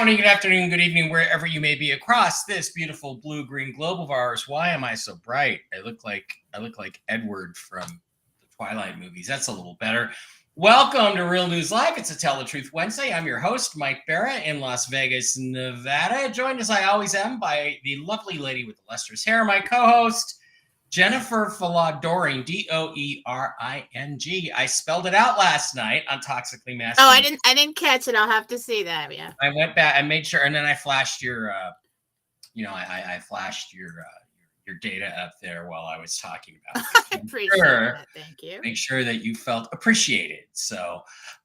morning, good afternoon, good evening, wherever you may be across this beautiful blue-green globe of ours. Why am I so bright? I look like Edward from the Twilight movies. That's a little better. Welcome to Real News Live. It's a Tell the Truth Wednesday. I'm your host, Mike Barra, in Las Vegas, Nevada. Joined as I always am by the lovely lady with the lustrous hair, my co-host, Jennifer Doering, Doering. I spelled it out last night on Toxically Masculine. Oh, I didn't catch it. I'll have to see that. Yeah. I went back. I made sure, and then I flashed your, I flashed your data up there while I was talking about it. I appreciate that. Thank you. Make sure that you felt appreciated. So,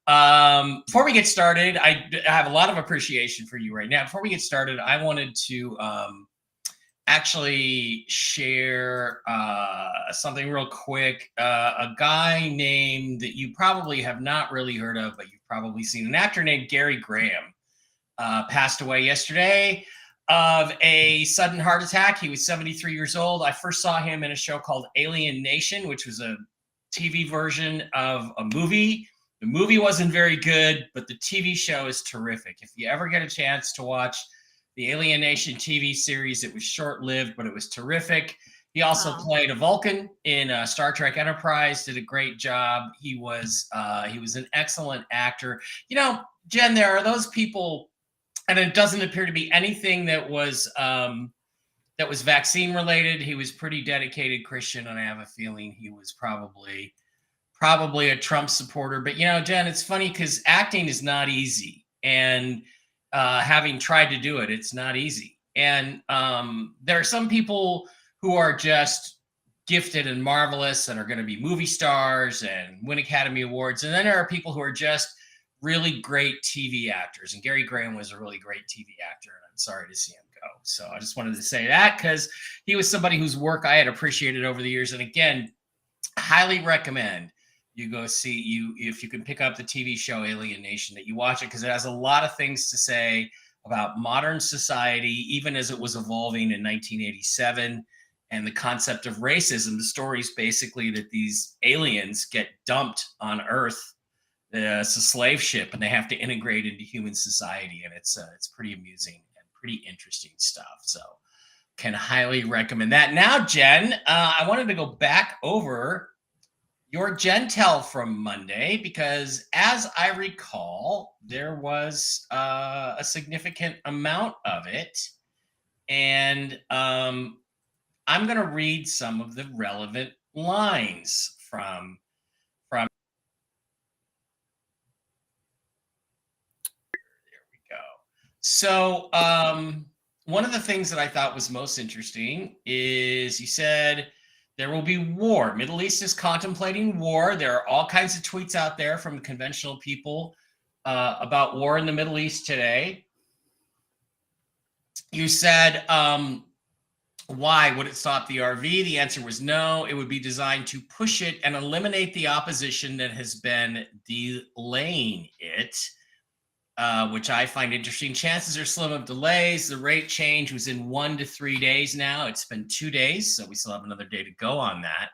before we get started, I have a lot of appreciation for you right now. Before we get started, I wanted to actually share something real quick. A guy named that you probably have not really heard of, but you've probably seen, an actor named Gary Graham passed away yesterday of a sudden heart attack. He was 73 years old. I first saw him in a show called Alien Nation, which was a TV version of a movie. The movie wasn't very good, but the TV show is terrific. If you ever get a chance to watch the Alien Nation TV series, it was short-lived, but it was terrific. He also played a Vulcan in Star Trek Enterprise, did a great job. He was an excellent actor. You know, Jen, there are those people, and it doesn't appear to be anything that was vaccine related. He was pretty dedicated Christian, and I have a feeling he was probably a Trump supporter. But you know, Jen, it's funny because acting is not easy, and having tried to do it, it's not easy. And there are some people who are just gifted and marvelous and are going to be movie stars and win Academy Awards. And then there are people who are just really great TV actors. And Gary Graham was a really great TV actor, and I'm sorry to see him go. So I just wanted to say that because he was somebody whose work I had appreciated over the years. And again, highly recommend you go see if you can pick up the TV show Alien Nation, that you watch it, because it has a lot of things to say about modern society, even as it was evolving in 1987, and the concept of racism. The story is basically that these aliens get dumped on Earth. It's a slave ship, and they have to integrate into human society, and it's pretty amusing and pretty interesting stuff. So can highly recommend that. Now, Jen, I wanted to go back over your Gentel from Monday, because as I recall, there was a significant amount of it. And I'm going to read some of the relevant lines from. There we go. So one of the things that I thought was most interesting is you said, there will be war. Middle East is contemplating war. There are all kinds of tweets out there from conventional people about war in the Middle East today. You said, why would it stop the RV? The answer was no. It would be designed to push it and eliminate the opposition that has been delaying it, which I find interesting. Chances are slim of delays. The rate change was in 1 to 3 days now. It's been 2 days, so we still have another day to go on that.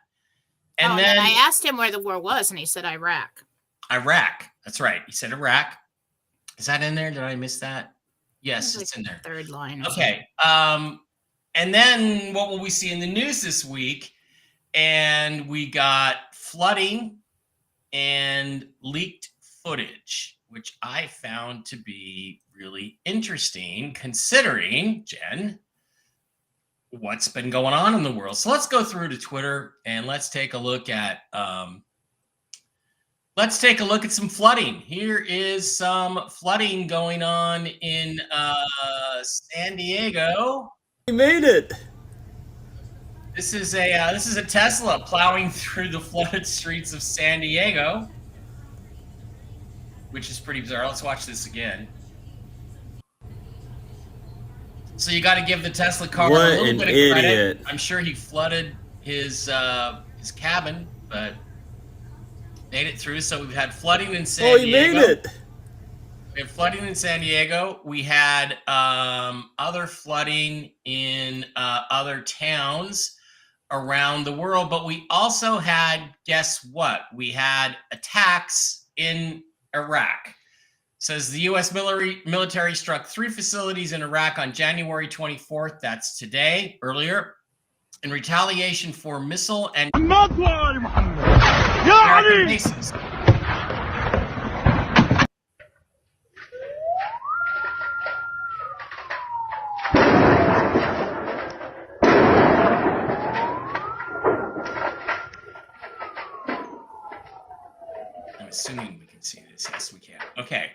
And then I asked him where the war was, and he said Iraq. Iraq. That's right. He said Iraq. Is that in there? Did I miss that? Yes, it's in there. Third line. Okay. And then what will we see in the news this week? And we got flooding and leaked footage, which I found to be really interesting, considering, Jen, what's been going on in the world. So let's go through to Twitter and let's take a look at some flooding. Here is some flooding going on in San Diego. We made it. This is a Tesla plowing through the flooded streets of San Diego, which is pretty bizarre. Let's watch this again. So you got to give the Tesla car a little bit of credit. I'm sure he flooded his cabin, but made it through. So we've had flooding in San Diego. Oh, he made it. We had flooding in San Diego. We had other flooding in other towns around the world, but we also had, guess what? We had attacks in Iraq. Says the U.S. military struck 3 facilities in Iraq on January 24th. That's today, earlier, in retaliation for missile and American bases. I'm assuming we can see this. Yes, we can. Okay.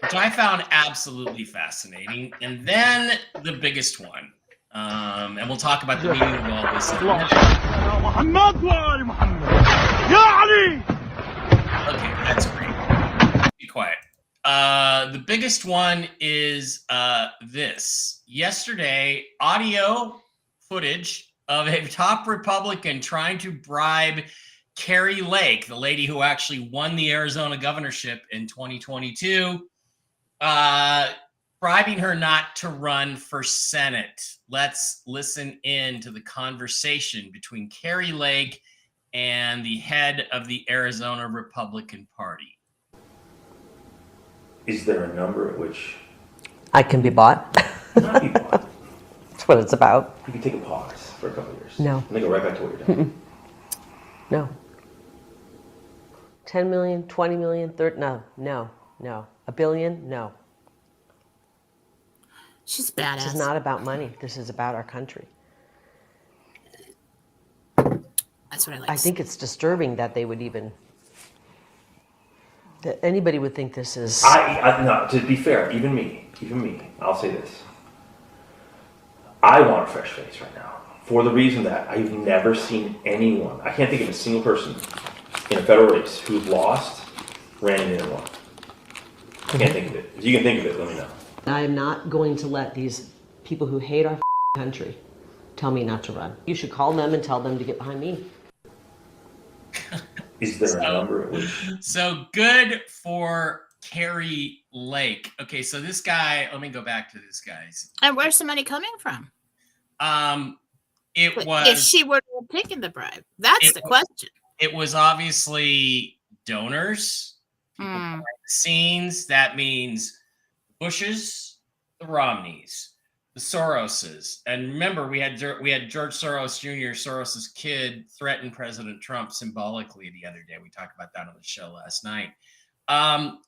Which I found absolutely fascinating. And then the biggest one. And we'll talk about the meaning of all this. Okay, that's great. Be quiet. The biggest one is this. Yesterday, audio footage of a top Republican trying to bribe Carrie Lake, the lady who actually won the Arizona governorship in 2022, bribing her not to run for Senate. Let's listen in to the conversation between Carrie Lake and the head of the Arizona Republican Party. Is there a number at which I can be bought? not be bought? That's what it's about. You can take a pause for a couple of years. No. And then go right back to what you're doing. No. 10 million, 20 million, 30, no. A billion, no. She's badass. This is not about money. This is about our country. That's what I like. I think it's disturbing that they would even, that anybody would think this is. No, to be fair, even me, I'll say this. I want a fresh face right now for the reason that I've never seen anyone, I can't think of a single person in a federal race who's lost, ran in and won. I can't think of it. If you can think of it, let me know. I am not going to let these people who hate our country tell me not to run. You should call them and tell them to get behind me. Is there a number at which? So good for Carrie Lake. Okay, so this guy, let me go back to this guy's. And where's the money coming from? It was, if she were taking the bribe. That's the question. It was obviously donors, people behind the scenes. That means Bushes, the Romneys, the Soroses, and remember we had George Soros Jr., Soros's kid, threaten President Trump symbolically the other day. We talked about that on the show last night.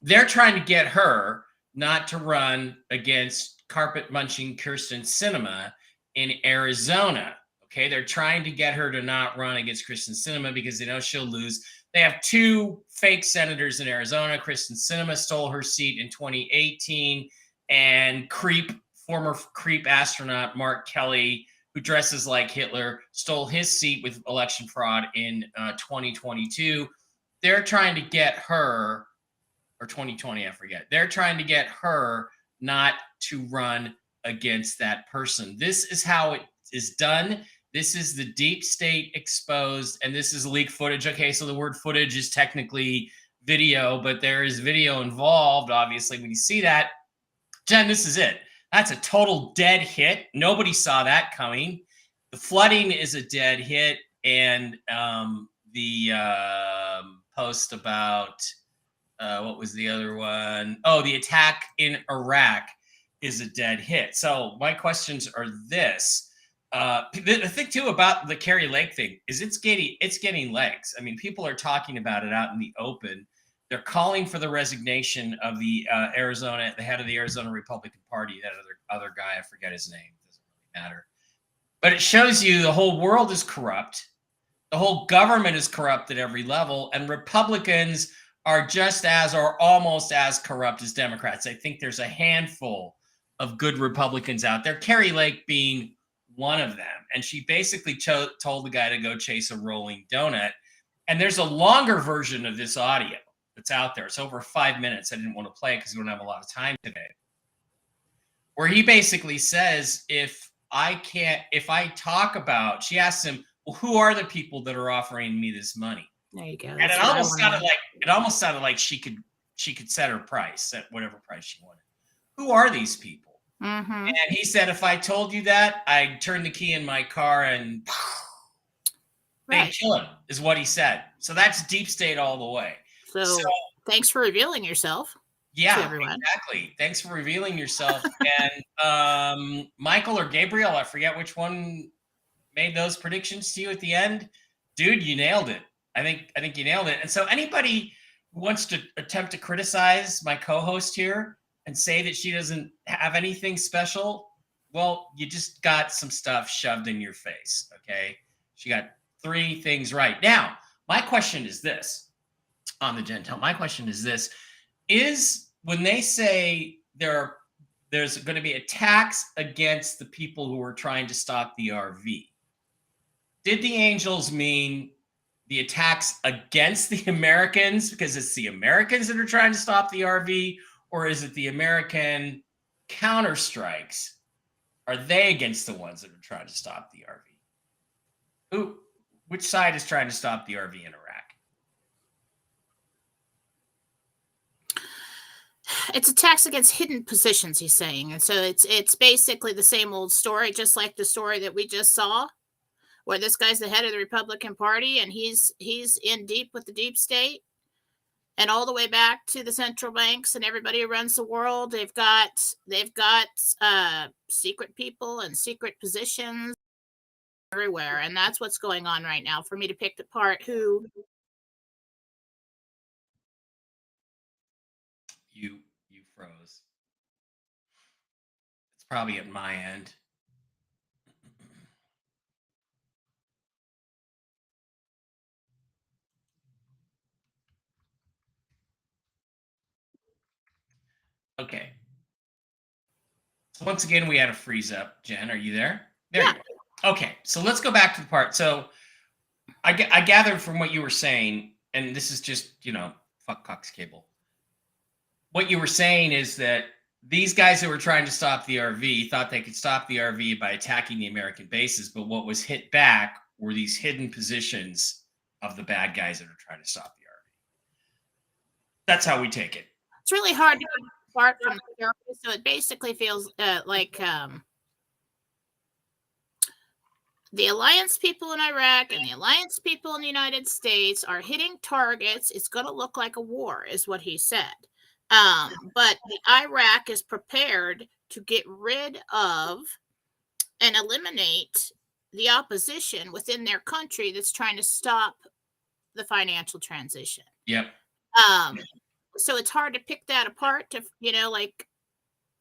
They're trying to get her not to run against carpet munching Kyrsten Sinema in Arizona. Okay, they're trying to get her to not run against Kyrsten Sinema because they know she'll lose. They have 2 fake senators in Arizona. Kyrsten Sinema stole her seat in 2018, and former creep astronaut Mark Kelly, who dresses like Hitler, stole his seat with election fraud in 2022. They're trying to get her, or 2020, I forget. They're trying to get her not to run against that person. This is how it is done. This is the deep state exposed, and this is leaked footage. Okay, so the word footage is technically video, but there is video involved, obviously, when you see that. Jen, this is it. That's a total dead hit. Nobody saw that coming. The flooding is a dead hit, and the post about, what was the other one? Oh, the attack in Iraq is a dead hit. So my questions are this. The thing too about the Carrie Lake thing is it's getting legs. I mean, people are talking about it out in the open. They're calling for the resignation of the head of the Arizona Republican Party, that other guy, I forget his name. It doesn't really matter. But it shows you the whole world is corrupt. The whole government is corrupt at every level, and Republicans are just as or almost as corrupt as Democrats. I think there's a handful of good Republicans out there, Carrie Lake being one of them. And she basically told the guy to go chase a rolling donut. And there's a longer version of this audio that's out there. It's over 5 minutes. I didn't want to play it because we don't have a lot of time today. Where he basically says, if I talk about, she asks him, well, who are the people that are offering me this money? There you go. And it almost sounded like she could set her price at whatever price she wanted. Who are these people? Mm-hmm. And he said, if I told you that, I'd turn the key in my car and they'd kill him, is what he said. So that's deep state all the way. So thanks for revealing yourself. Yeah, everyone. exactly. Thanks for revealing yourself. And Michael or Gabriel, I forget which one made those predictions to you at the end. Dude, you nailed it. I think you nailed it. And so anybody who wants to attempt to criticize my co-host here and say that she doesn't have anything special, well, you just got some stuff shoved in your face, okay? She got 3 things right. Now, my question is this on the Gentel. My question is this. Is when they say there's going to be a tax against the people who are trying to stop the RV, did the angels mean the attacks against the Americans because it's the Americans that are trying to stop the RV, or is it the American counterstrikes? Are they against the ones that are trying to stop the RV? Which side is trying to stop the RV in Iraq? It's attacks against hidden positions, he's saying. And so it's basically the same old story, just like the story that we just saw, where this guy's the head of the Republican Party and he's in deep with the deep state, and all the way back to the central banks and everybody who runs the world. They've got secret people and secret positions everywhere, and that's what's going on right now. For me to pick apart who You froze. It's probably at my end. Okay. So once again, we had a freeze up. Jen, are you there? There Yeah. you are. Okay, so let's go back to the part. So I gathered from what you were saying, and this is just, fuck Cox Cable. What you were saying is that these guys that were trying to stop the RV thought they could stop the RV by attacking the American bases, but what was hit back were these hidden positions of the bad guys that are trying to stop the RV. That's how we take it. It's really hard to pick apart from the story, so it basically feels like the alliance people in Iraq and the alliance people in the United States are hitting targets. It's going to look like a war, is what he said. But Iraq is prepared to get rid of and eliminate the opposition within their country that's trying to stop the financial transition. Yep. So it's hard to pick that apart. Like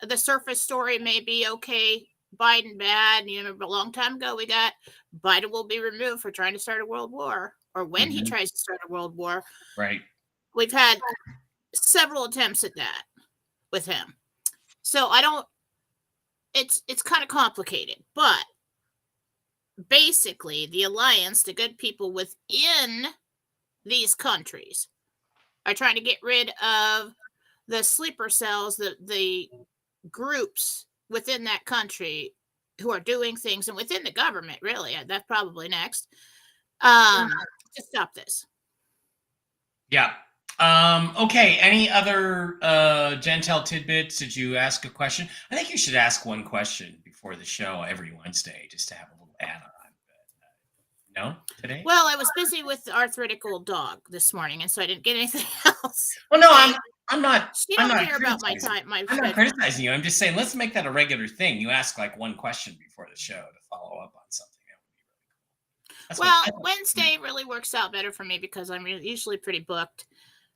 the surface story may be okay, Biden bad. A long time ago we got Biden will be removed for trying to start a world war, or when he tries to start a world war. Right. We've had several attempts at that with him. So it's kind of complicated, but basically the alliance, the good people within these countries, are trying to get rid of the sleeper cells, the groups within that country who are doing things, and within the government, really, that's probably next, to stop this. Yeah. Okay. Any other Gentel tidbits? Did you ask a question? I think you should ask one question before the show every Wednesday, just to have a little add-on. No, today? Well, I was busy with the arthritic old dog this morning, and so I didn't get anything else. Well, no, I'm not. She don't care about my time. I'm not criticizing you. I'm just saying, let's make that a regular thing. You ask like one question before the show to follow up on something. That would be really cool. Well, Wednesday really works out better for me because I'm usually pretty booked.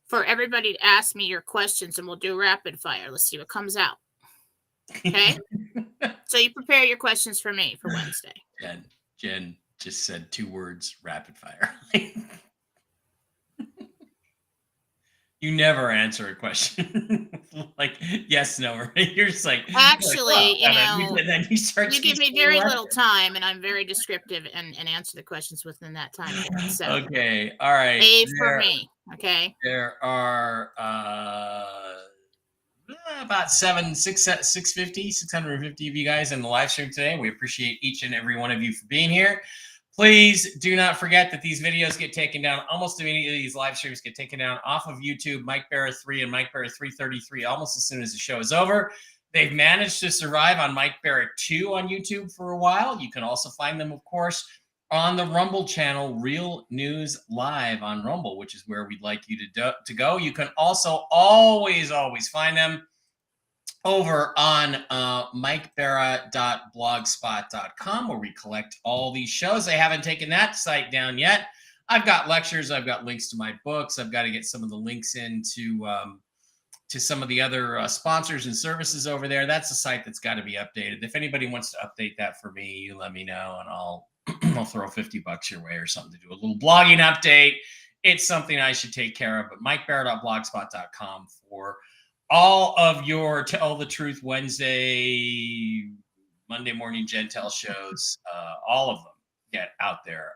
For everybody to ask me your questions, and we'll do rapid fire. Let's see what comes out. Okay. So you prepare your questions for me for Wednesday. Jen just said 2 words: rapid fire. You never answer a question like yes, no, right? You're just like, actually, then you start. You give me very little time, and I'm very descriptive and answer the questions within that time. So, okay, all right. For me, okay. There are about 650 of you guys in the live stream today. We appreciate each and every one of you for being here. Please do not forget that these videos get taken down almost immediately. These live streams get taken down off of YouTube, Mike Barra 3 and Mike Barra 333 almost as soon as the show is over. They've managed to survive on Mike Barra 2 on YouTube for a while. You can also find them, of course, on the Rumble channel, Real News Live on Rumble, which is where we'd like you to go. You can also always find them over on MikeBarra.blogspot.com, where we collect all these shows. I haven't taken that site down yet. I've got lectures. I've got links to my books. I've got to get some of the links into to some of the other sponsors and services over there. That's a site that's got to be updated. If anybody wants to update that for me, you let me know, and I'll throw $50 your way or something to do a little blogging update. It's something I should take care of. But MikeBarra.blogspot.com for all of your Tell the Truth Wednesday, Monday morning Gentel shows, all of them get out there.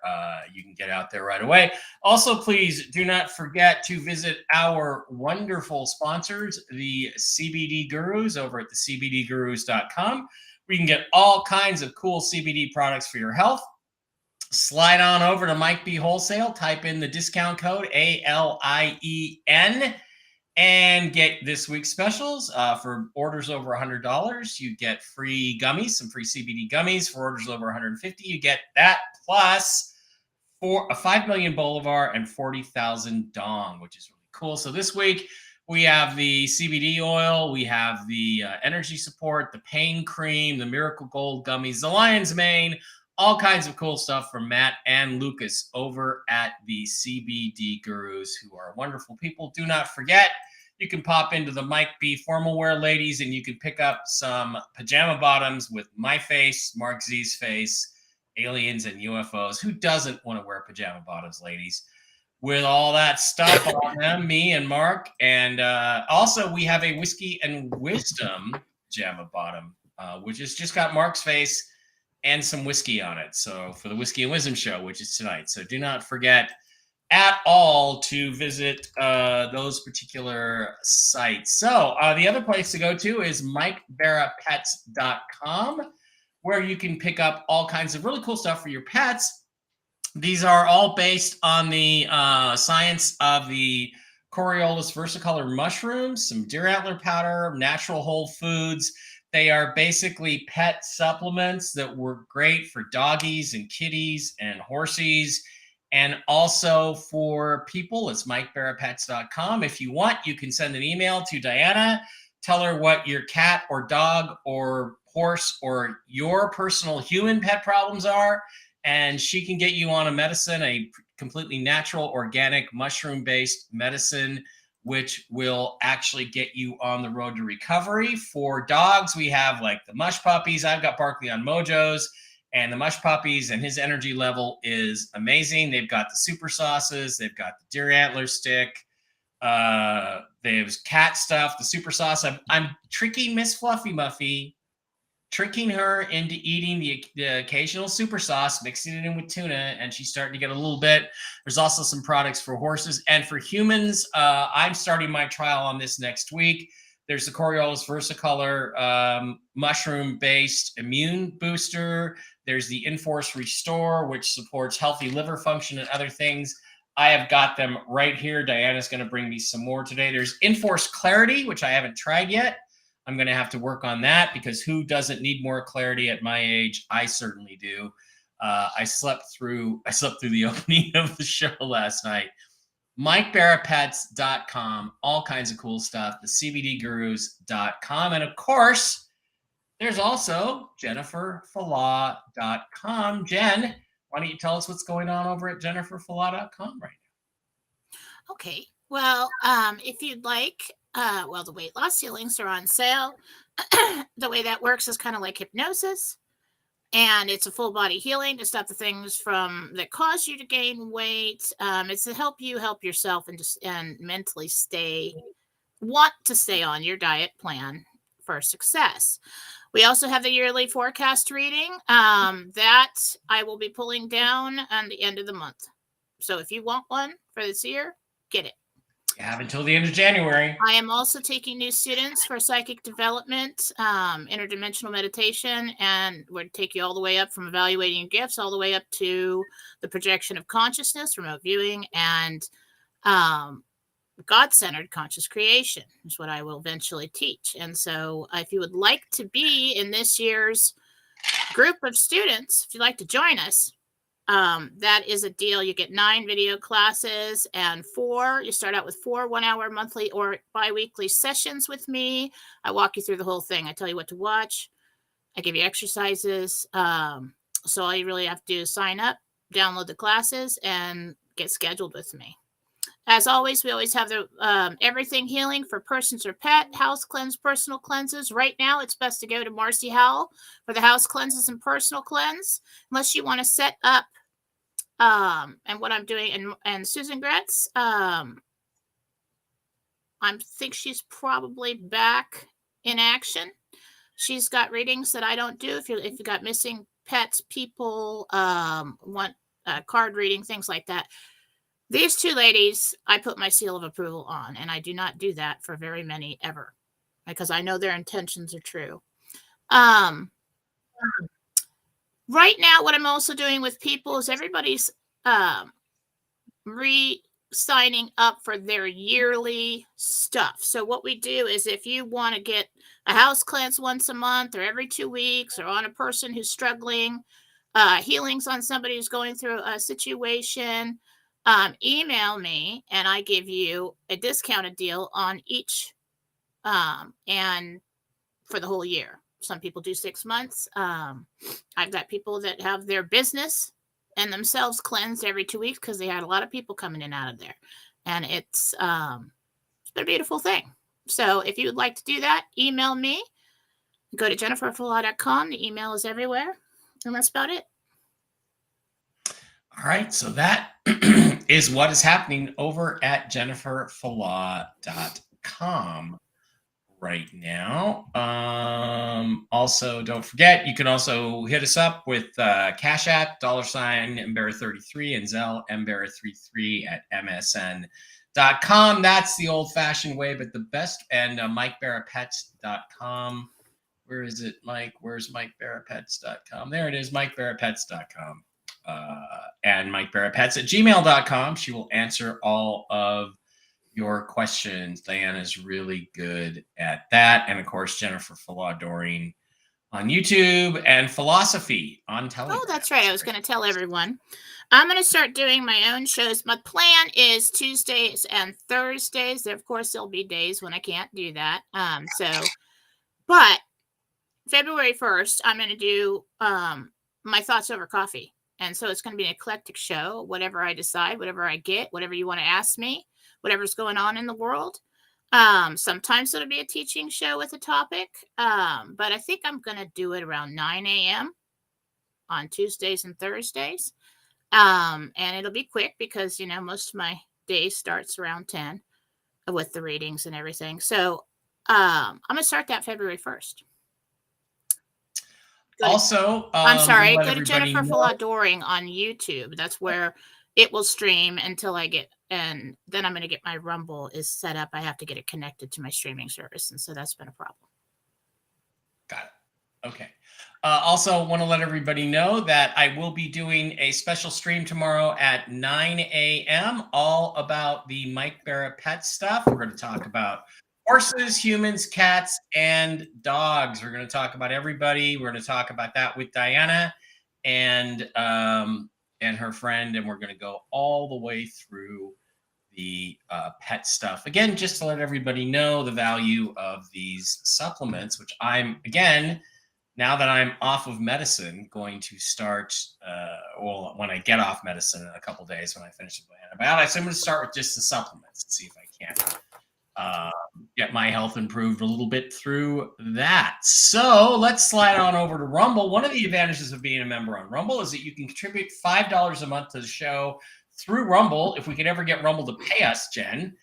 You can get out there right away. Also, please do not forget to visit our wonderful sponsors, the CBD Gurus, over at the CBDGurus.com. We can get all kinds of cool CBD products for your health. Slide on over to Mike B Wholesale, type in the discount code ALIEN, and get this week's specials. For orders over $100, you get free gummies, some free CBD gummies. For orders over $150, you get that plus a 5 million Bolivar and 40,000 Dong, which is really cool. So this week we have the CBD oil, we have the energy support, the pain cream, the Miracle Gold gummies, the lion's mane, all kinds of cool stuff from Matt and Lucas over at the CBD Gurus, who are wonderful people. Do not forget, you can pop into the Mike B Formal Wear ladies, and you can pick up some pajama bottoms with my face, Mark Z's face, aliens and UFOs. Who doesn't want to wear pajama bottoms, ladies? With all that stuff on them, me and Mark. And also, we have a Whiskey and Wisdom pajama bottom, which has just got Mark's face and some whiskey on it. So for the Whiskey and Wisdom show, which is tonight. So do not forget at all to visit those particular sites. So the other place to go to is MikeBarraPets.com, where you can pick up all kinds of really cool stuff for your pets. These are all based on the science of the Coriolis versicolor mushrooms, some deer antler powder, natural whole foods. They are basically pet supplements that work great for doggies and kitties and horsies, and also for people. It's MikeBarraPets.com. If you want, you can send an email to Diana. Tell her what your cat or dog or horse or your personal human pet problems are, and she can get you on a medicine, a completely natural, organic, mushroom-based medicine, which will actually get you on the road to recovery. For dogs, we have like the Mush Puppies. I've got Barkley on Mojos, and the Mush Puppies, and his energy level is amazing. They've got the super sauces. They've got the deer antler stick. There's cat stuff, the super sauce. I'm tricking Miss Fluffy Muffy, tricking her into eating the occasional super sauce, mixing it in with tuna, and she's starting to get a little bit. There's also some products for horses and for humans. I'm starting my trial on this next week. There's the Coriolis versicolor mushroom-based immune booster. There's the Enforce Restore, which supports healthy liver function and other things. I have got them right here. Diana's going to bring me some more today. There's Enforce Clarity, which I haven't tried yet. I'm going to have to work on that, because who doesn't need more clarity at my age? I certainly do. I slept through the opening of the show last night. MikeBarraPets.com, all kinds of cool stuff. The CBDGurus.com, and of course, there's also JenniferFalah.com. Jen, why don't you tell us what's going on over at JenniferFalah.com right now? Okay. Well, if you'd like, the weight loss ceilings are on sale. The way that works is kind of like hypnosis, and it's a full body healing to stop the things that cause you to gain weight. It's to help you help yourself and mentally want to stay on your diet plan for success. We also have the yearly forecast reading that I will be pulling down on the end of the month. So if you want one for this year, get it. You have until the end of January. I am also taking new students for psychic development, interdimensional meditation, and we'll take you all the way up from evaluating your gifts all the way up to the projection of consciousness, remote viewing, and God-centered conscious creation is what I will eventually teach. And so if you would like to be in this year's group of students, if you'd like to join us, That is a deal. You get 9 video classes and you start out with 4 1-hour monthly or bi-weekly sessions with me. I walk you through the whole thing. I tell you what to watch. I give you exercises. So all you really have to do is sign up, download the classes, and get scheduled with me. As always, we always have the everything healing for persons or pet, house cleanse, personal cleanses. Right now, it's best to go to Marcy Howell for the house cleanses and personal cleanse, unless you want to set up. And what I'm doing, and Susan Gretz, I think she's probably back in action. She's got readings that I don't do. If you got missing pets, people, want card reading, things like that. These 2 ladies, I put my seal of approval on, and I do not do that for very many ever, because I know their intentions are true. Right now, what I'm also doing with people is everybody's re-signing up for their yearly stuff. So what we do is, if you want to get a house cleanse once a month or every 2 weeks, or on a person who's struggling, healings on somebody who's going through a situation, email me and I give you a discounted deal on each, and for the whole year. Some people do 6 months. I've got people that have their business and themselves cleansed every 2 weeks because they had a lot of people coming in and out of there. And it's been a beautiful thing. So if you would like to do that, email me. Go to jenniferfallah.com. The email is everywhere. And that's about it. All right, so that is what is happening over at jenniferfallah.com right now. Also, don't forget, you can also hit us up with CashApp, $Embarra33, and Zelle, Embarra33 at msn.com. That's the old-fashioned way, but the best, and MikeBarraPets.com. Where is it, Mike? Where's MikeBarraPets.com? There it is, MikeBarraPets.com. And MikeBarraPets@gmail.com. She will answer all of your questions. Diana's really good at that. And of course, Jennifer Fallah Doreen on YouTube, and Philosophy on Telegram. Oh, that's right. I was going to tell everyone. I'm going to start doing my own shows. My plan is Tuesdays and Thursdays. Of course, there'll be days when I can't do that. But February 1st, I'm going to do my thoughts over coffee. And so it's going to be an eclectic show, whatever I decide, whatever I get, whatever you want to ask me, whatever's going on in the world. Sometimes it'll be a teaching show with a topic, but I think I'm going to do it around 9 a.m. on Tuesdays and Thursdays. And it'll be quick because, most of my day starts around 10 with the readings and everything. So I'm going to start that February 1st. Also, I'm sorry, go to Jennifer Fallah Doring on YouTube. That's where it will stream until I get, and then I'm going to get my Rumble is set up. I have to get it connected to my streaming service. And so that's been a problem. Got it. Okay. Also, want to let everybody know that I will be doing a special stream tomorrow at 9 a.m. all about the Mike Barra pet stuff. We're going to talk about horses, humans, cats, and dogs. We're going to talk about everybody. We're going to talk about that with Diana and her friend, and we're going to go all the way through the pet stuff. Again, just to let everybody know the value of these supplements, which I'm, again, now that I'm off of medicine, going to start, when I get off medicine in a couple days, when I finish with my antibiotics, I'm going to start with just the supplements and see if I can get my health improved a little bit through that. So let's slide on over to Rumble. One of the advantages of being a member on Rumble is that you can contribute $5 a month to the show through Rumble. If we could ever get Rumble to pay us, Jen,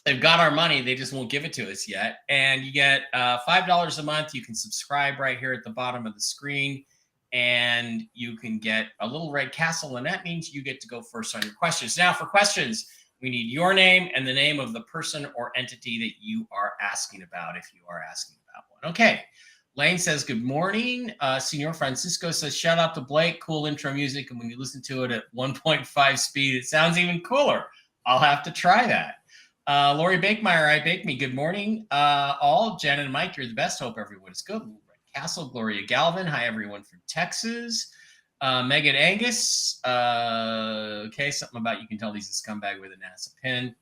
they've got our money. They just won't give it to us yet. And you get $5 a month. You can subscribe right here at the bottom of the screen, and you can get a little red castle, and that means you get to go first on your questions. Now, for questions, we need your name and the name of the person or entity that you are asking about, if you are asking about one. Okay. Lane says, good morning. Senor Francisco says, shout out to Blake. Cool intro music. And when you listen to it at 1.5 speed, it sounds even cooler. I'll have to try that. Lori Bakemeyer, I Bake Me. Good morning, all. Jen and Mike, you're the best. Hope everyone is good. Red Castle, Gloria Galvin. Hi, everyone from Texas. Megan Angus. Okay, something about you can tell he's a scumbag with a NASA pin.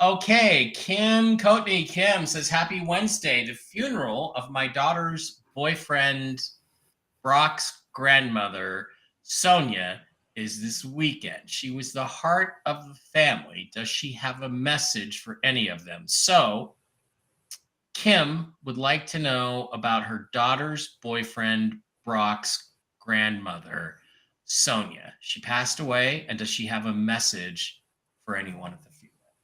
Okay, Kim Coatney. Kim says, happy Wednesday. The funeral of my daughter's boyfriend, Brock's grandmother, Sonia, is this weekend. She was the heart of the family. Does she have a message for any of them? So, Kim would like to know about her daughter's boyfriend, Brock's grandmother, Sonia. She passed away, and does she have a message for anyone at the funeral?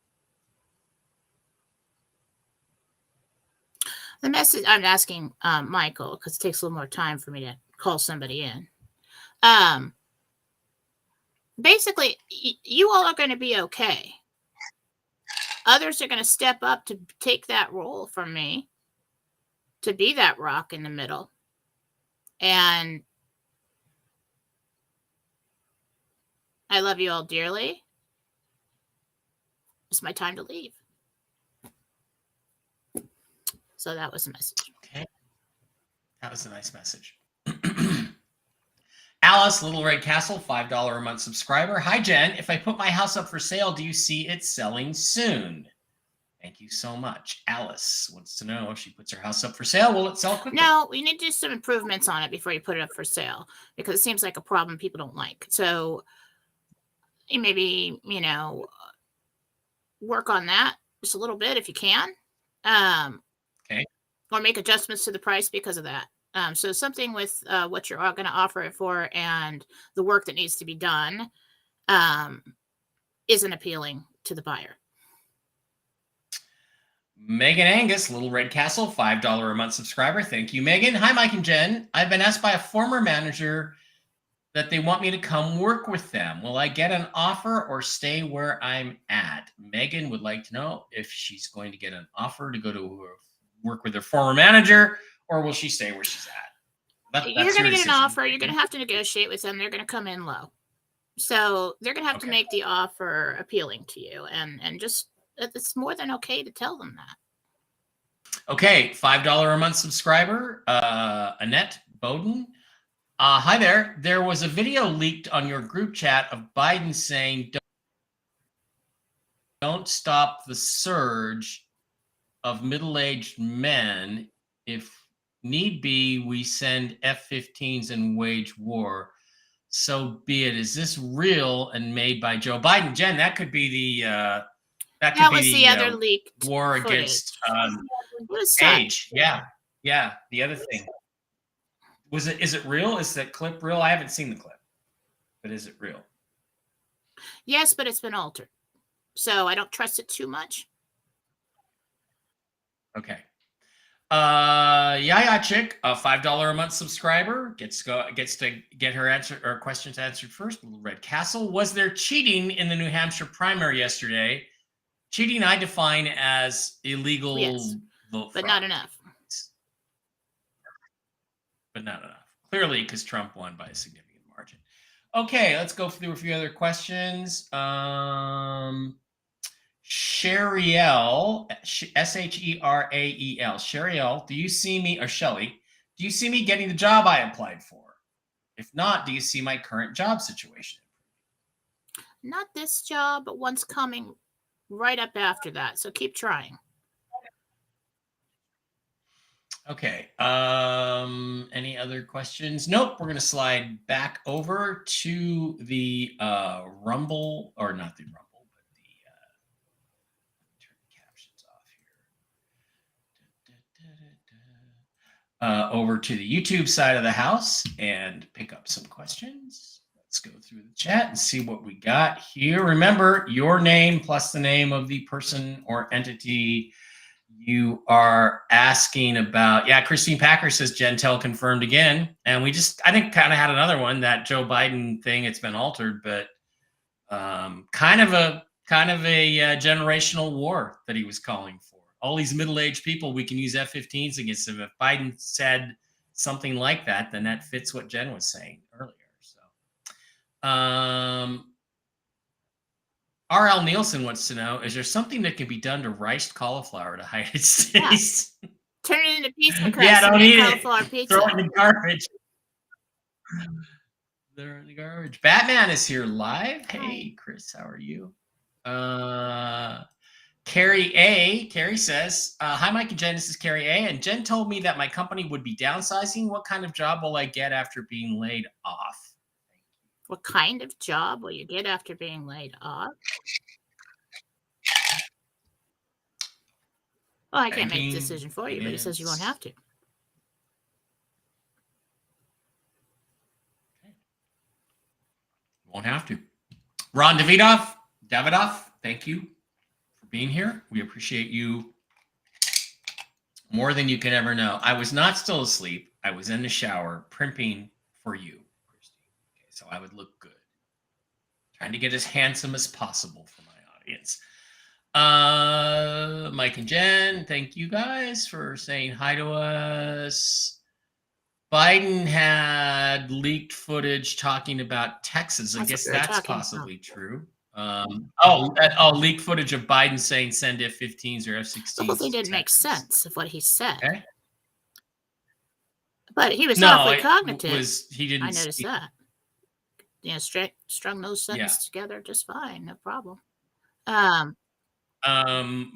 The message I'm asking Michael, because it takes a little more time for me to call somebody in. Basically, you all are going to be okay. Others are going to step up to take that role from me, to be that rock in the middle. And I love you all dearly. It's my time to leave. So that was the message. Okay. That was a nice message. Alice, Little Red Castle, $5 a month subscriber. Hi, Jen. If I put my house up for sale, do you see it selling soon? Thank you so much. Alice wants to know if she puts her house up for sale, will it sell quickly? No, we need to do some improvements on it before you put it up for sale, because it seems like a problem people don't like. So maybe, work on that just a little bit if you can. Okay. Or make adjustments to the price because of that. So something with what you're going to offer it for and the work that needs to be done isn't appealing to the buyer. Megan Angus, Little Red Castle, $5 a month subscriber. Thank you, Megan. Hi, Mike and Jen. I've been asked by a former manager that they want me to come work with them. Will I get an offer or stay where I'm at? Megan would like to know if she's going to get an offer to go to work with her former manager, or will she stay where she's at? You're going to get an offer. You're going to have to negotiate with them. They're going to come in low. So they're going to have to make the offer appealing to you. And just, it's more than okay to tell them that. Okay, $5 a month subscriber, Annette Bowden. Hi there. There was a video leaked on your group chat of Biden saying, don't stop the surge of middle-aged men. If need be, we send F-15s and wage war. So be it. Is this real and made by Joe Biden? Jen, that could be the that was the other leaked war footage. against age. Yeah. The other thing. Is it real? Is that clip real? I haven't seen the clip, but is it real? Yes, but it's been altered. So I don't trust it too much. Okay. Yaya Chick, a $5 a month subscriber, gets to get her questions answered first. Little Red Castle. Was there cheating in the New Hampshire primary yesterday? Cheating I define as illegal vote fraud. But not enough. But not enough. Clearly, because Trump won by a significant margin. Okay, let's go through a few other questions. Sheriel, Sherael. Sheriel, do you see me, or Shelly, do you see me getting the job I applied for? If not, do you see my current job situation? Not this job, but one's coming right up after that. So keep trying. Okay. Any other questions? Nope. We're going to slide back over to the Rumble, or not the Rumble, but the turn the captions off here. Over to the YouTube side of the house and pick up some questions. Let's go through the chat and see what we got here. Remember, your name plus the name of the person or entity you are asking about. Yeah, Christine Packer says Gentel confirmed again. And we just, I think, kind of had another one, that Joe Biden thing. It's been altered, but kind of a generational war that he was calling for. All these middle-aged people, we can use F-15s against them. If Biden said something like that, then that fits what Jen was saying earlier. So, R.L. Nielsen wants to know, is there something that can be done to riced cauliflower to hide its taste? Yeah. Turn it into pizza crust. Yeah, don't eat cauliflower it. Pizza. Throw it in the garbage. They're in the garbage. Batman is here live. Hey, Chris, how are you? Carrie says, hi, Mike and Jen. This is Carrie A. And Jen told me that my company would be downsizing. What kind of job will I get after being laid off? What kind of job will you get after being laid off? Well, I can't make a Banking, decision for you, but he says you won't have to. Won't have to. Ron Davidoff, thank you for being here. We appreciate you more than you can ever know. I was not still asleep. I was in the shower primping for you, Christy. Okay, so I would look good. Trying to get as handsome as possible for my audience. Mike and Jen, thank you guys for saying hi to us. Biden had leaked footage talking about Texas. I guess that's possibly true. Leaked footage of Biden saying send F-15s or F-16s. The whole thing didn't make sense of what he said. Okay. But he was awfully cognitive. He didn't. I noticed that. Yeah, strung those sentences together just fine, no problem.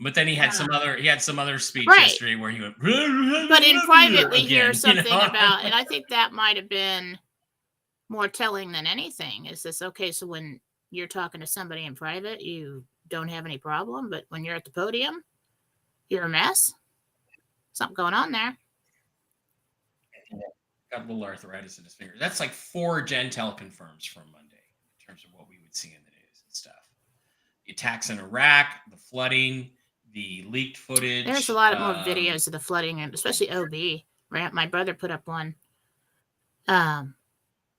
But then he had some other speech yesterday where he went. But in private, we hear something about, and I think that might have been more telling than anything. Is this okay? So when you're talking to somebody in private, you don't have any problem, but when you're at the podium, you're a mess. Something going on there. Got a little arthritis in his finger. That's like 4 Gentel confirms from Monday in terms of what we would see in the news and stuff. The attacks in Iraq, the flooding, the leaked footage. There's a lot more videos of the flooding, and especially OB. Right? My brother put up one.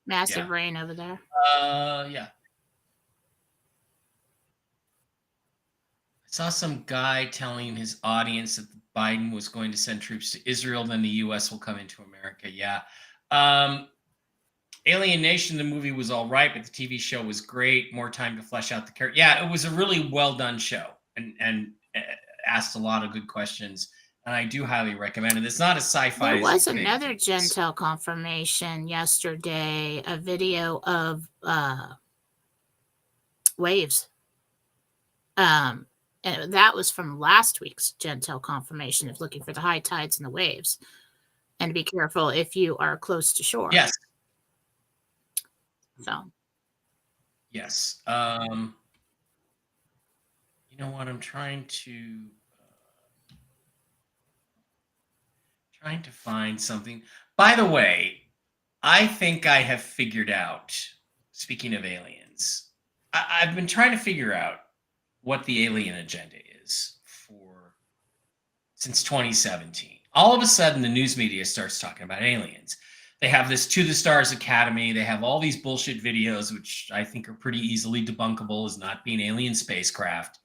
Massive rain over there. Yeah. I saw some guy telling his audience that Biden was going to send troops to Israel, then the U.S. will come into America. Yeah. Alien Nation, the movie was all right, but the TV show was great. More time to flesh out the character. Yeah, it was a really well done show and asked a lot of good questions. And I do highly recommend it. It's not a sci-fi. There was another Gentel confirmation yesterday, a video of waves. And that was from last week's Gentel confirmation of looking for the high tides and the waves. And to be careful if you are close to shore. Yes. So. Yes. You know what? I'm trying to find something. By the way, I think I have figured out, speaking of aliens, I've been trying to figure out what the alien agenda is since 2017. All of a sudden, the news media starts talking about aliens. They have this To the Stars Academy. They have all these bullshit videos, which I think are pretty easily debunkable as not being alien spacecraft.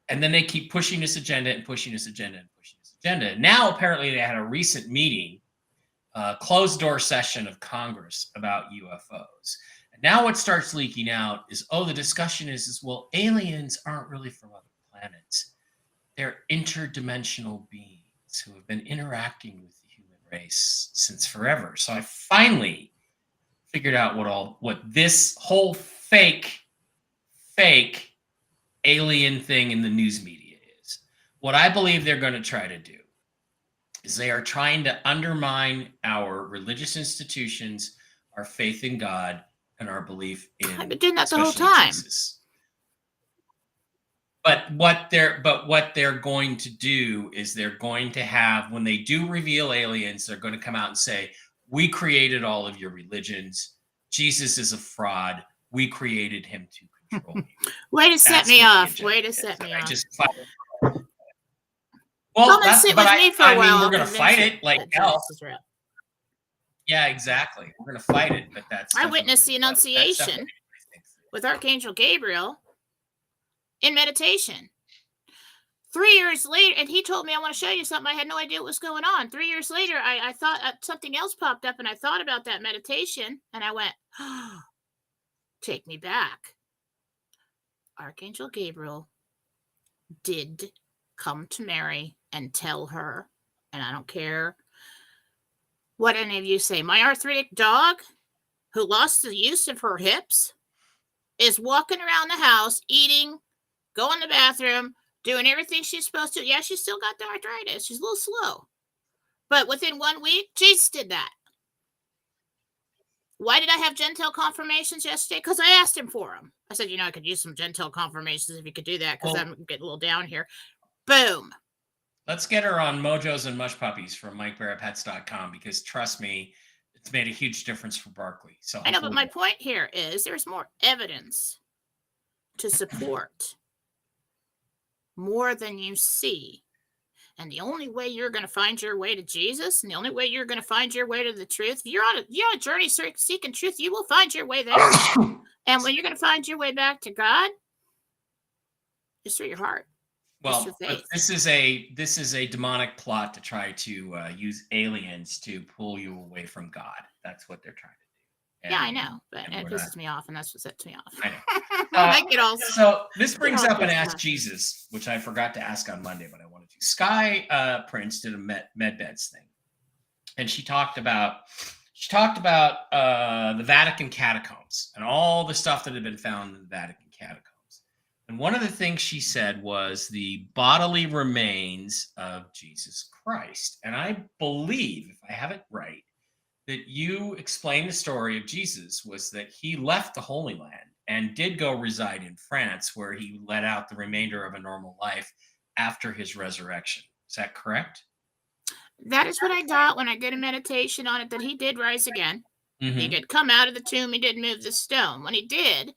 And then they keep pushing this agenda and pushing this agenda and pushing this agenda. Now, apparently, they had a recent meeting, closed-door session of Congress about UFOs. And now what starts leaking out is, the discussion is, well, aliens aren't really from other planets. They're interdimensional beings who have been interacting with the human race since forever. So I finally figured out what this whole fake alien thing in the news media is. What I believe they're going to try to do is they are trying to undermine our religious institutions, our faith in God, and our belief in I've been doing that the whole time. Jesus. But what they're going to do is they're going to have, when they do reveal aliens, they're going to come out and say, we created all of your religions. Jesus is a fraud. We created him to control you. Way to set me off. Way to set me off. Well, come and sit with me for a while. We're going to fight it like hell. Yeah, exactly. We're going to fight it, but that's. I witnessed the Annunciation with Archangel Gabriel in meditation. 3 years later, and he told me, I want to show you something. I had no idea what was going on. 3 years later, I thought something else popped up, and I thought about that meditation, and I went, oh, take me back. Archangel Gabriel did come to Mary and tell her, and I don't care what any of you say, my arthritic dog who lost the use of her hips, is walking around the house, eating, going to the bathroom, doing everything she's supposed to. Yeah, she's still got the arthritis. She's a little slow. But within 1 week, Jesus did that. Why did I have Gentile confirmations yesterday? Because I asked him for them. I said, I could use some Gentile confirmations if you could do that, because I'm getting a little down here. Boom. Let's get her on Mojos and Mush Puppies from MikeBarrettPets.com, because trust me, it's made a huge difference for Barkley. So I know, but my point here is there's more evidence to support more than you see. And the only way you're going to find your way to Jesus, and the only way you're going to find your way to the truth, you're on a journey seeking truth, you will find your way there. And when you're going to find your way back to God, it's through your heart. Well, this is a demonic plot to try to use aliens to pull you away from God. That's what they're trying to do. And, yeah, I know, but it pisses me off, and that's what sets me off. I know. I get all so this brings up an Ask Jesus, which I forgot to ask on Monday, but I wanted to. Sky Prince did a MedBeds thing, and she talked about the Vatican catacombs and all the stuff that had been found in the Vatican catacombs. And one of the things she said was the bodily remains of Jesus Christ. And I believe, if I have it right, that you explained the story of Jesus was that he left the Holy Land and did go reside in France, where he led out the remainder of a normal life after his resurrection. Is that correct? That is what I got when I did a meditation on it, that he did rise again. Mm-hmm. He did come out of the tomb. He did move the stone. When he did,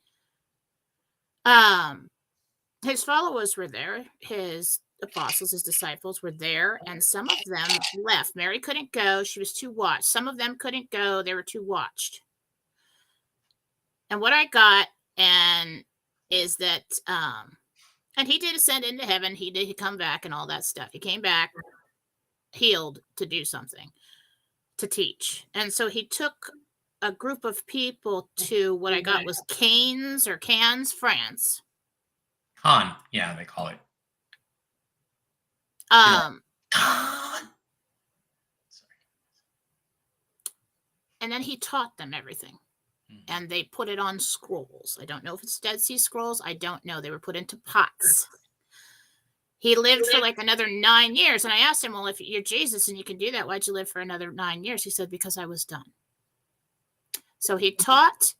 his followers were there. His apostles, his disciples were there, and some of them left. Mary couldn't go. She was too watched. Some of them couldn't go. They were too watched. And what I got is that, and he did ascend into heaven. He did come back and all that stuff. He came back healed to do something, to teach. And so he took a group of people to what I got was Cannes, France. Cannes, yeah, they call it. And then he taught them everything. And they put it on scrolls. I don't know if it's Dead Sea Scrolls. I don't know. They were put into pots. He lived for like another 9 years. And I asked him, well, if you're Jesus and you can do that, why'd you live for another 9 years? He said, because I was done. So he taught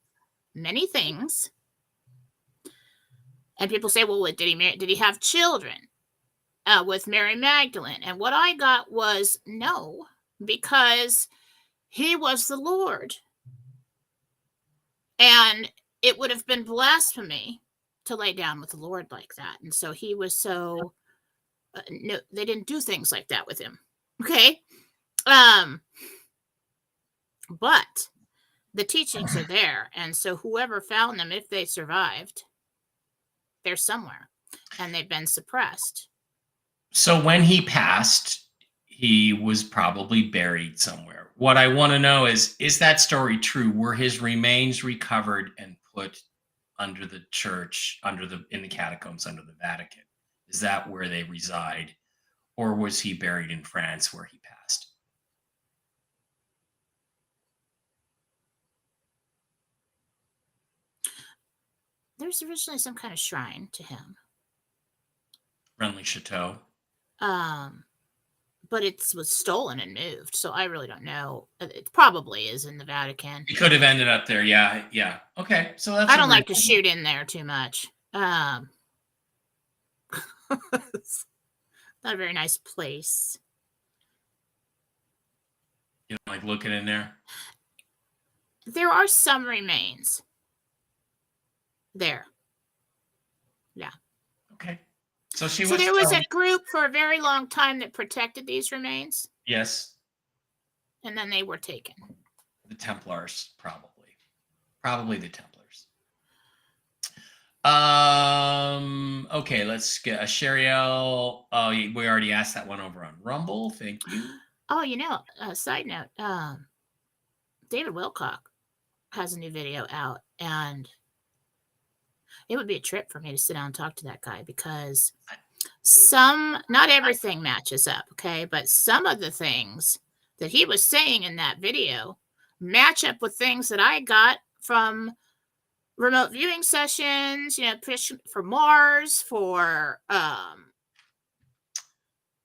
many things. And people say, well, did he have children with Mary Magdalene? And what I got was no, because he was the Lord. And it would have been blasphemy to lay down with the Lord like that. And so he was so, no, they didn't do things like that with him. Okay. But the teachings are there. And so whoever found them, if they survived, they're somewhere, and they've been suppressed. So when he passed, he was probably buried somewhere. What I want to know is that story true? Were his remains recovered and put under the church, in the catacombs under the Vatican? Is that where they reside? Or was he buried in France where he passed? There's originally some kind of shrine to him. Renly Chateau. But it was stolen and moved, so I really don't know. It probably is in the Vatican. He could have ended up there. Yeah. Okay, so that's. I don't like to shoot in there too much. It's not a very nice place. You don't like looking in there? There are some remains there. Yeah. Okay. So there was a group for a very long time that protected these remains. Yes. And then they were taken. The Templars, probably the Templars. Okay, let's get a Sheriel. Oh, we already asked that one over on Rumble. Thank you. Oh, side note, David Wilcock has a new video out, and it would be a trip for me to sit down and talk to that guy, because not everything matches up, okay? But some of the things that he was saying in that video match up with things that I got from remote viewing sessions, for Mars, for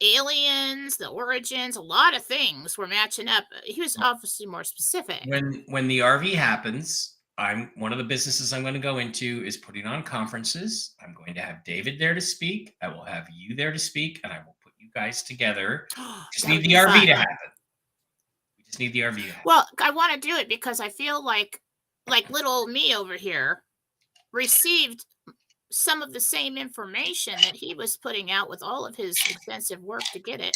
aliens, the origins, a lot of things were matching up. He was obviously more specific. When the RV happens, one of the businesses I'm going to go into is putting on conferences. I'm going to have David there to speak. I will have you there to speak, and I will put you guys together. Just need the RV to happen. We just need the RV to happen. Well, I want to do it because I feel like little me over here received some of the same information that he was putting out with all of his extensive work to get it.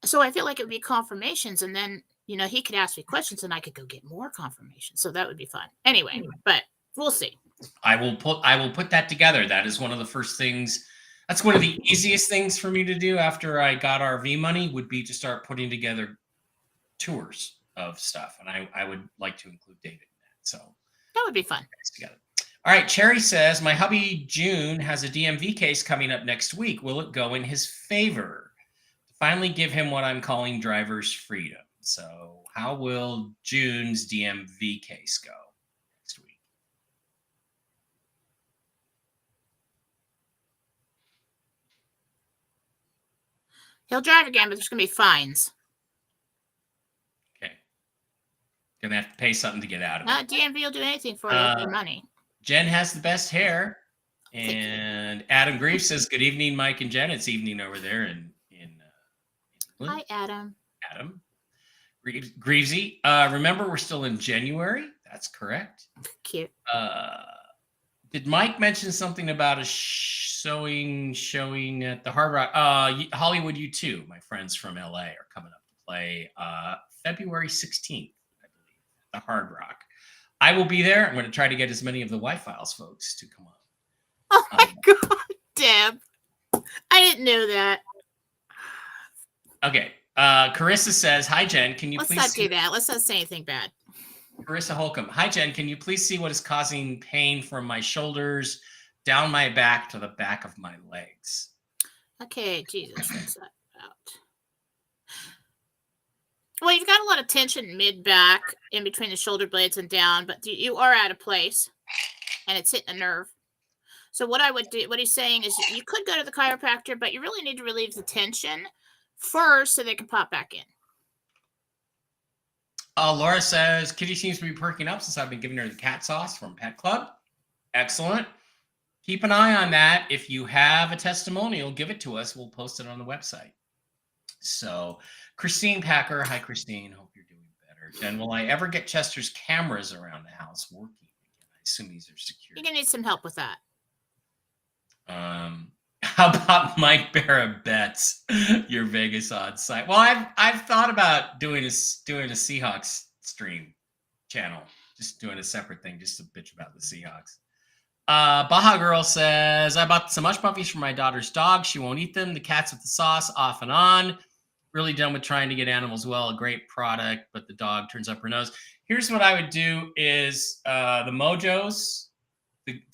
So I feel like it would be confirmations, and then he could ask me questions and I could go get more confirmation. So that would be fun. Anyway, but we'll see. I will put that together. That is one of the first things. That's one of the easiest things for me to do after I got RV money, would be to start putting together tours of stuff. And I would like to include David in that. So that would be fun. Together. All right. Cherry says, my hubby June has a DMV case coming up next week. Will it go in his favor? To finally give him what I'm calling driver's freedom. So how will June's DMV case go next week? He'll drive again, but there's going to be fines. Okay. Going to have to pay something to get out of it. DMV will do anything for you with your money. Jen has the best hair. And Adam Greaves says, good evening, Mike and Jen. It's evening over there in England. Hi, Adam. Adam. Greavesy. Remember, we're still in January. That's correct. Cute. Did Mike mention something about a showing at the Hard Rock? Hollywood U2, my friends from LA, are coming up to play February 16th, I believe, at the Hard Rock. I will be there. I'm going to try to get as many of the Y-Files folks to come on. Oh my God, Deb. I didn't know that. Okay. Carissa says, hi, Jen. Can you Let's please not do that. Let's not say anything bad. Carissa Holcomb. Hi, Jen. Can you please see what is causing pain from my shoulders down my back to the back of my legs? Okay, Jesus. What's that about? Well, you've got a lot of tension mid-back in between the shoulder blades and down, but you are out of place, and it's hitting a nerve. So what I would do, what he's saying is you could go to the chiropractor, but you really need to relieve the tension first so they can pop back in. Laura says, Kitty seems to be perking up since I've been giving her the cat sauce from Pet Club. Excellent. Keep an eye on that. If you have a testimonial, give it to us. We'll post it on the website. So Christine Packer. Hi, Christine. Hope you're doing better. Jen, will I ever get Chester's cameras around the house working again? I assume these are secure. You're going to need some help with that. How about Mike Barra bets your Vegas odds site? Well, I've thought about doing a Seahawks stream channel, just doing a separate thing, just to bitch about the Seahawks. Baja Girl says, I bought some mush puppies for my daughter's dog. She won't eat them. The cats with the sauce, off and on. Really done with trying to get animals well. A great product, but the dog turns up her nose. Here's what I would do is the Mojos.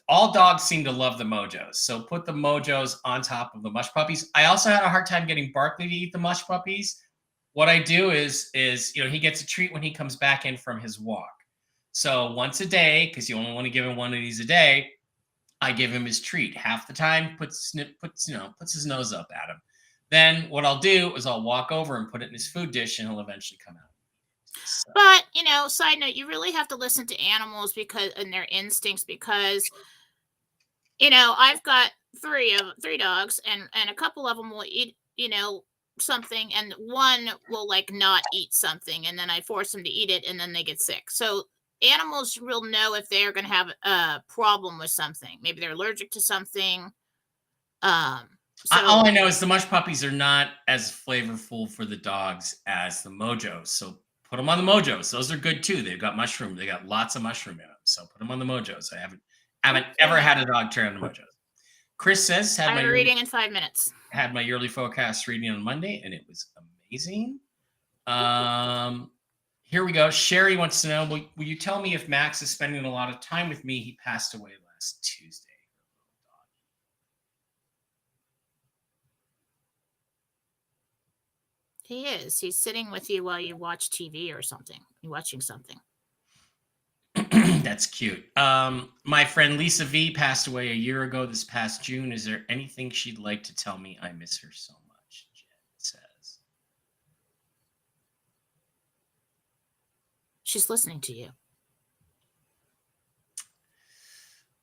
All dogs seem to love the Mojos. So put the Mojos on top of the mush puppies. I also had a hard time getting Barkley to eat the mush puppies. What I do is he gets a treat when he comes back in from his walk. So once a day, because you only want to give him one of these a day, I give him his treat. Half the time, puts his nose up at him. Then what I'll do is I'll walk over and put it in his food dish, and he'll eventually come out. So. But side note, you really have to listen to animals and their instincts, because I've got three dogs, and a couple of them will eat something, and one will not eat something, and then I force them to eat it, and then they get sick. So animals will know if they're going to have a problem with something. Maybe they're allergic to something. All I know is the mush puppies are not as flavorful for the dogs as the Mojos. So put them on the Mojos. Those are good too. They've got mushroom. They got lots of mushroom in them. So put them on the Mojos. I haven't ever had a dog try on the Mojos. Chris says, I'm reading in 5 minutes. Had my yearly forecast reading on Monday, and it was amazing. Here we go. Sherry wants to know, will you tell me if Max is spending a lot of time with me? He passed away last Tuesday. He is. He's sitting with you while you watch TV or something. You're watching something. That's cute. My friend Lisa V passed away a year ago this past June. Is there anything she'd like to tell me? I miss her so much, Jen says. She's listening to you.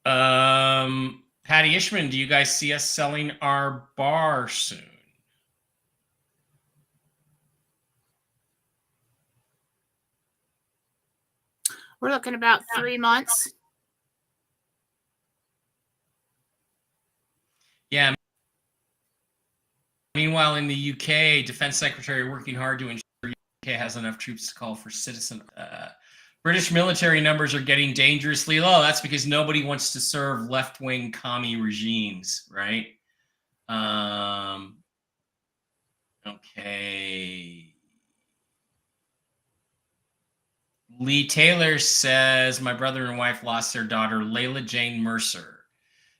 Patty Ishman, do you guys see us selling our bar soon? We're looking about 3 months. Yeah. Meanwhile, in the UK, Defense Secretary working hard to ensure the UK has enough troops to call for citizen. British military numbers are getting dangerously low. That's because nobody wants to serve left-wing commie regimes, right? Okay. Lee Taylor says, my brother and wife lost their daughter, Layla Jane Mercer.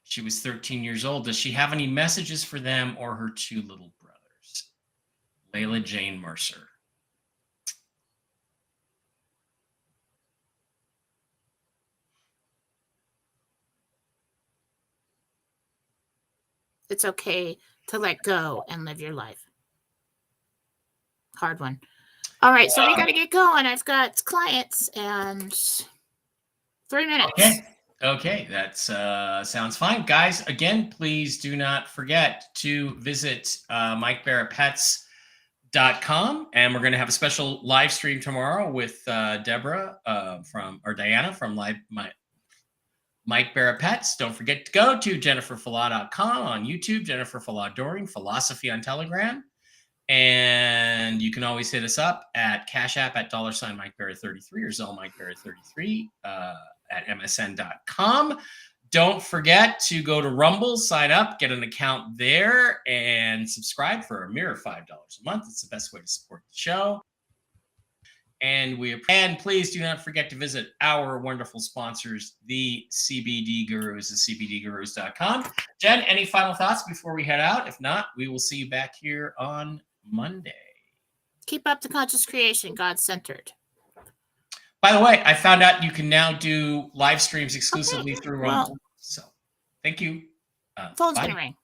She was 13 years old. Does she have any messages for them or her 2 little brothers? Layla Jane Mercer. It's okay to let go and live your life. Hard one. All right, so we got to get going. I've got clients and 3 minutes. Okay, that sounds fine. Guys, again, please do not forget to visit MikeBarrettPets.com, and we're going to have a special live stream tomorrow with Diana from Mike Barrett Pets. Don't forget to go to JenniferFalah.com on YouTube, Jennifer Falah Doring, Philosophy on Telegram. And you can always hit us up at CashApp at $ Mike Barrett 33 or Zelle Mike Barrett 33 at MSN.com. Don't forget to go to Rumble, sign up, get an account there, and subscribe for a mere $5 a month. It's the best way to support the show. And please do not forget to visit our wonderful sponsors, the CBD Gurus, CBDGurus.com. Jen, any final thoughts before we head out? If not, we will see you back here on Monday. Keep up the conscious creation, God-centered. By the way, I found out you can now do live streams exclusively through Rumble. So thank you. Phone's going to ring.